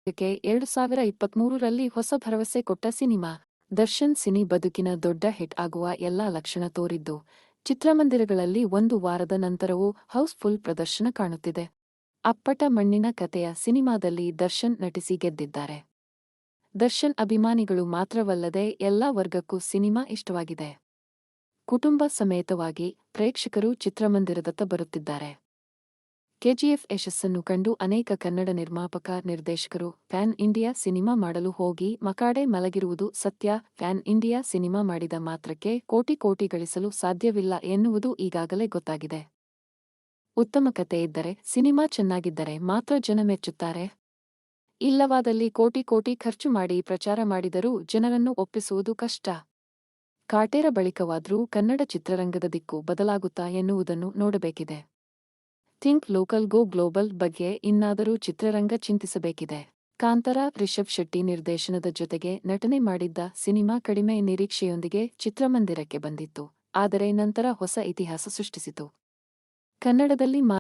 ಕ್ಕೆ 2023ರಲ್ಲಿ ಹೊಸ ಭರವಸೆ ಕೊಟ್ಟ ಸಿನಿಮಾ. ದರ್ಶನ್ ಸಿನಿ ಬದುಕಿನ ದೊಡ್ಡ ಹಿಟ್ ಆಗುವ ಎಲ್ಲಾ ಲಕ್ಷಣ ತೋರಿದ್ದು, ಚಿತ್ರಮಂದಿರಗಳಲ್ಲಿ ಒಂದು ವಾರದ ನಂತರವೂ ಹೌಸ್ಫುಲ್ ಪ್ರದರ್ಶನ ಕಾಣುತ್ತಿದೆ. ಅಪ್ಪಟ ಮಣ್ಣಿನ ಕತೆಯ ಸಿನಿಮಾದಲ್ಲಿ ದರ್ಶನ್ ನಟಿಸಿ ಗೆದ್ದಿದ್ದಾರೆ. ದರ್ಶನ್ ಅಭಿಮಾನಿಗಳು ಮಾತ್ರವಲ್ಲದೆ ಎಲ್ಲಾ ವರ್ಗಕ್ಕೂ ಸಿನಿಮಾ ಇಷ್ಟವಾಗಿದೆ. ಕುಟುಂಬ ಸಮೇತವಾಗಿ ಪ್ರೇಕ್ಷಕರು ಚಿತ್ರಮಂದಿರದತ್ತ ಬರುತ್ತಿದ್ದಾರೆ. ಕೆಜಿಎಫ್ ಯಶಸ್ಸನ್ನು ಕಂಡು ಅನೇಕ ಕನ್ನಡ ನಿರ್ಮಾಪಕ ನಿರ್ದೇಶಕರು ಪ್ಯಾನ್ ಇಂಡಿಯಾ ಸಿನಿಮಾ ಮಾಡಲು ಹೋಗಿ ಮಕಾಡೆ ಮಲಗಿರುವುದು ಸತ್ಯ. ಪ್ಯಾನ್ ಇಂಡಿಯಾ ಸಿನಿಮಾ ಮಾಡಿದ ಮಾತ್ರಕ್ಕೆ ಕೋಟಿ ಗಳಿಸಲು ಸಾಧ್ಯವಿಲ್ಲ ಎನ್ನುವುದು ಈಗಾಗಲೇ ಗೊತ್ತಾಗಿದೆ. ಉತ್ತಮ ಕತೆ ಇದ್ದರೆ, ಸಿನಿಮಾ ಚೆನ್ನಾಗಿದ್ದರೆ ಮಾತ್ರ ಜನ ಮೆಚ್ಚುತ್ತಾರೆ. ಇಲ್ಲವಾದಲ್ಲಿ ಕೋಟಿ ಖರ್ಚು ಮಾಡಿ ಪ್ರಚಾರ ಮಾಡಿದರೂ ಜನರನ್ನು ಒಪ್ಪಿಸುವುದು ಕಷ್ಟ. ಕಾಟೇರ ಬಳಿಕವಾದ್ರೂ ಕನ್ನಡ ಚಿತ್ರರಂಗದ ದಿಕ್ಕು ಬದಲಾಗುತ್ತಾ ಎನ್ನುವುದನ್ನು ನೋಡಬೇಕಿದೆ. ಥಿಂಕ್ ಲೋಕಲ್ ಗೋ ಗ್ಲೋಬಲ್ ಬಗ್ಗೆ ಇನ್ನಾದರೂ ಚಿತ್ರರಂಗ ಚಿಂತಿಸಬೇಕಿದೆ. ಕಾಂತಾರ ರಿಷಬ್ ಶೆಟ್ಟಿ ನಿರ್ದೇಶನದ ಜೊತೆಗೆ ನಟನೆ ಮಾಡಿದ್ದ ಸಿನಿಮಾ ಕಡಿಮೆ ನಿರೀಕ್ಷೆಯೊಂದಿಗೆ ಚಿತ್ರಮಂದಿರಕ್ಕೆ ಬಂದಿತ್ತು. ಆದರೆ ನಂತರ ಹೊಸ ಇತಿಹಾಸ ಸೃಷ್ಟಿಸಿತು. ಕನ್ನಡದಲ್ಲಿ